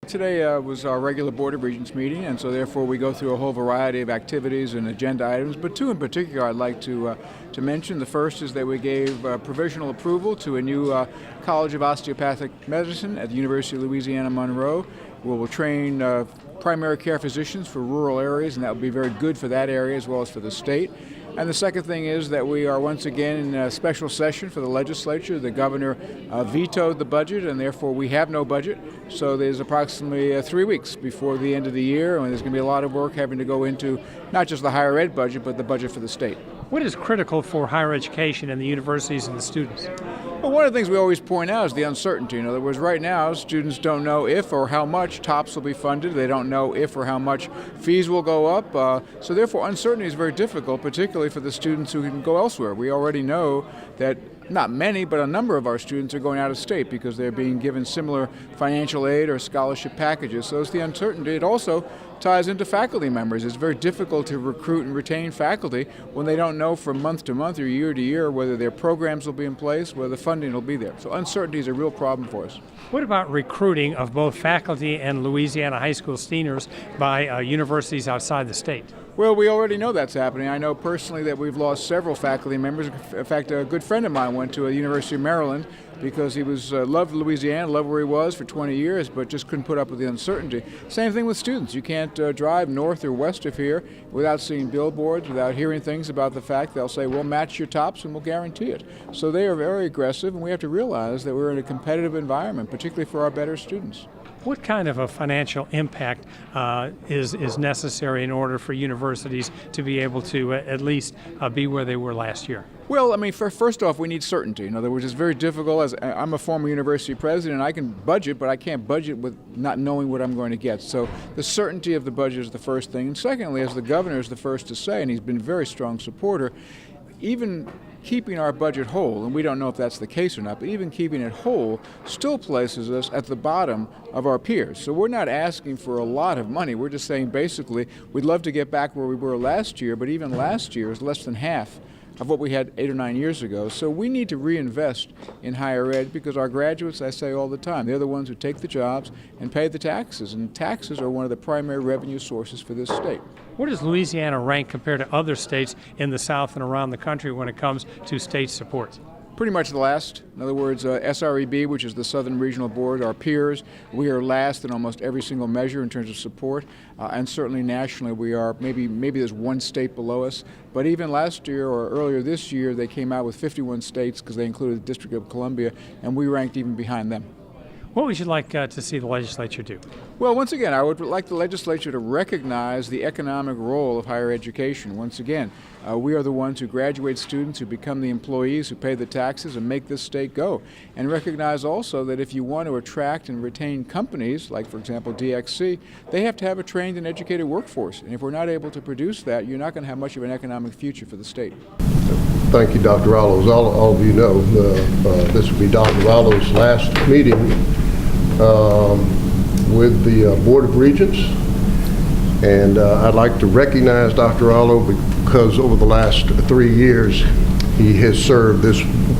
Today was our regular Board of Regents meeting, and so therefore we go through a whole variety of activities and agenda items, but two in particular I'd like to mention. The first is that we gave provisional approval to a new College of Osteopathic Medicine at the University of Louisiana Monroe, where we'll train primary care physicians for rural areas, and that will be very good for that area as well as for the state. And the second thing is that we are once again in a special session for the legislature. The governor vetoed the budget, and therefore we have no budget. So there's approximately 3 weeks before the end of the year, and there's going to be a lot of work having to go into not just the higher ed budget, but the budget for the state. What is critical for higher education and the universities and the students? Well, one of the things we always point out is the uncertainty. In other words, right now, students don't know if or how much TOPS will be funded. They don't know if or how much fees will go up. So therefore, uncertainty is very difficult, particularly for the students who can go elsewhere. We already know that not many, but a number of our students are going out of state because they're being given similar financial aid or scholarship packages. So it's the uncertainty. It also ties into faculty members. It's very difficult to recruit and retain faculty when they don't know from month to month or year to year whether their programs will be in place, whether the funding will be there. So uncertainty is a real problem for us. What about recruiting of both faculty and Louisiana high school seniors by universities outside the state? Well, we already know that's happening. I know personally that we've lost several faculty members. In fact, a good friend of mine went to the University of Maryland because he loved Louisiana, loved where he was for 20 years, but just couldn't put up with the uncertainty. Same thing with students. You can't drive north or west of here without seeing billboards, without hearing things about the fact they'll say, we'll match your TOPS and we'll guarantee it. So they are very aggressive, and we have to realize that we're in a competitive environment, particularly for our better students. What kind of a financial impact is necessary in order for universities to be able to at least be where they were last year? Well, I mean, first off, we need certainty. In other words, it's very difficult. As I'm a former university president, I can budget, but I can't budget with not knowing what I'm going to get. So the certainty of the budget is the first thing. And secondly, as the governor is the first to say, and he's been a very strong supporter, even keeping our budget whole, and we don't know if that's the case or not, but even keeping it whole still places us at the bottom of our peers. So we're not asking for a lot of money. We're just saying basically we'd love to get back where we were last year, but even last year is less than half of what we had 8 or 9 years ago. So we need to reinvest in higher ed because our graduates, I say all the time, they're the ones who take the jobs and pay the taxes, and taxes are one of the primary revenue sources for this state. Where does Louisiana rank compared to other states in the South and around the country when it comes to state support? Pretty much the last. In other words, SREB, which is the Southern Regional Board, our peers, we are last in almost every single measure in terms of support, and certainly nationally we are, maybe there's one state below us, but even last year or earlier this year they came out with 51 states because they included the District of Columbia, and we ranked even behind them. What would you like to see the legislature do? Well, once again, I would like the legislature to recognize the economic role of higher education. Once again, we are the ones who graduate students, who become the employees, who pay the taxes and make this state go. And recognize also that if you want to attract and retain companies, like for example DXC, they have to have a trained and educated workforce. And if we're not able to produce that, you're not going to have much of an economic future for the state. Thank you, Dr. Rallo. As all of you know, this will be Dr. Rallo's last meeting with the Board of Regents. And I'd like to recognize Dr. Rallo because over the last 3 years, he has served this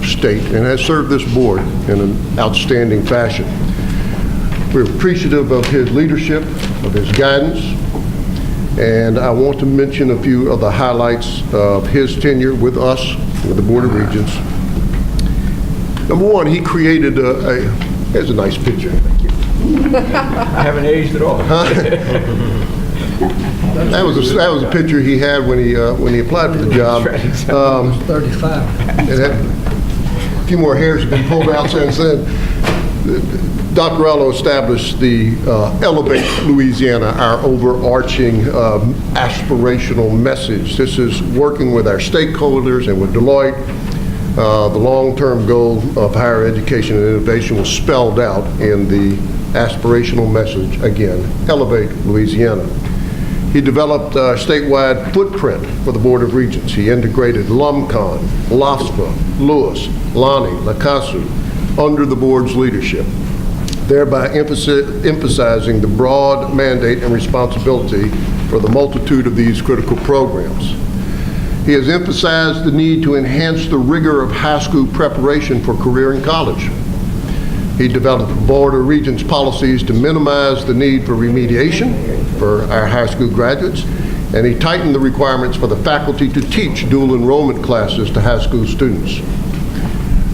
state and has served this board in an outstanding fashion. We're appreciative of his leadership, of his guidance, and I want to mention a few of the highlights of his tenure with us, with the Board of Regents. Number one, he created here's a nice picture. Thank you. I haven't aged at all. That was a picture he had when he applied for the job. 35. It had a few more hairs have been pulled out since then. Dr. Rallo established the Elevate Louisiana, our overarching aspirational message. This is working with our stakeholders and with Deloitte. The long-term goal of higher education and innovation was spelled out in the aspirational message again, Elevate Louisiana. He developed a statewide footprint for the Board of Regents. He integrated LUMCON, LAFSPA, Lewis, Lonnie, LaCasu under the board's leadership, thereby emphasizing the broad mandate and responsibility for the multitude of these critical programs. He has emphasized the need to enhance the rigor of high school preparation for career in college. He developed Board of Regents policies to minimize the need for remediation for our high school graduates, and he tightened the requirements for the faculty to teach dual enrollment classes to high school students.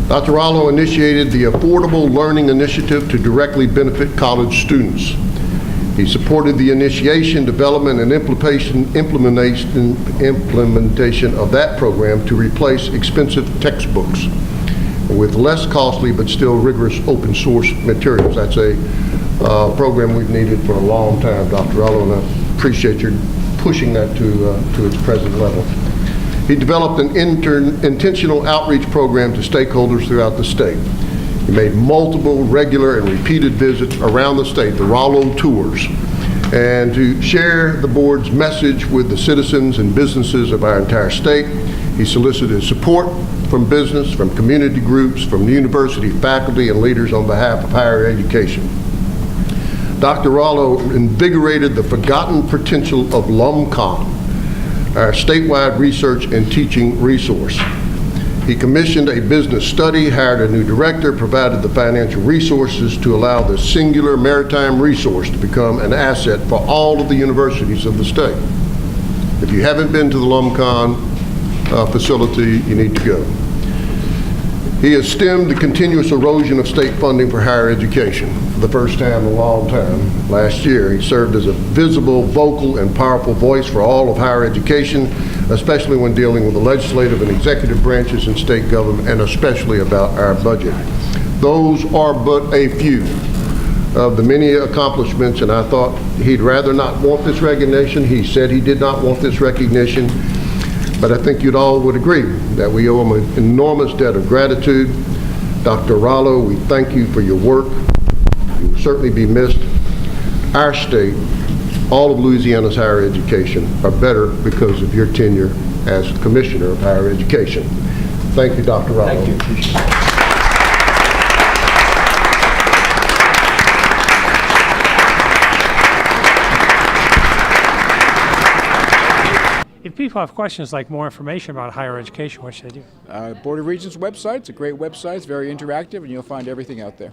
Dr. Rallo initiated the Affordable Learning Initiative to directly benefit college students. He supported the initiation, development, and implementation of that program to replace expensive textbooks with less costly but still rigorous open source materials. That's a program we've needed for a long time, Dr. Rallo, and I appreciate your pushing that to its present level. He developed an intentional outreach program to stakeholders throughout the state. He made multiple regular and repeated visits around the state, the Rallo tours, and to share the board's message with the citizens and businesses of our entire state. He solicited support from business, from community groups, from the university faculty and leaders on behalf of higher education. Dr. Rallo invigorated the forgotten potential of LUMCON, our statewide research and teaching resource. He commissioned a business study, hired a new director, provided the financial resources to allow the singular maritime resource to become an asset for all of the universities of the state. If you haven't been to the LUMCON facility, you need to go. He has stemmed the continuous erosion of state funding for higher education for the first time in a long time. Last year, he served as a visible, vocal, and powerful voice for all of higher education, especially when dealing with the legislative and executive branches in state government, and especially about our budget. Those are but a few of the many accomplishments, and I thought he'd rather not want this recognition. He said he did not want this recognition. But I think you'd all would agree that we owe him an enormous debt of gratitude. Dr. Rallo, we thank you for your work. You will certainly be missed. Our state, all of Louisiana's higher education, are better because of your tenure as Commissioner of Higher Education. Thank you, Dr. Rallo. Thank you. If people have questions like more information about higher education, what should they do? Board of Regents website, it's a great website, it's very interactive, and you'll find everything out there.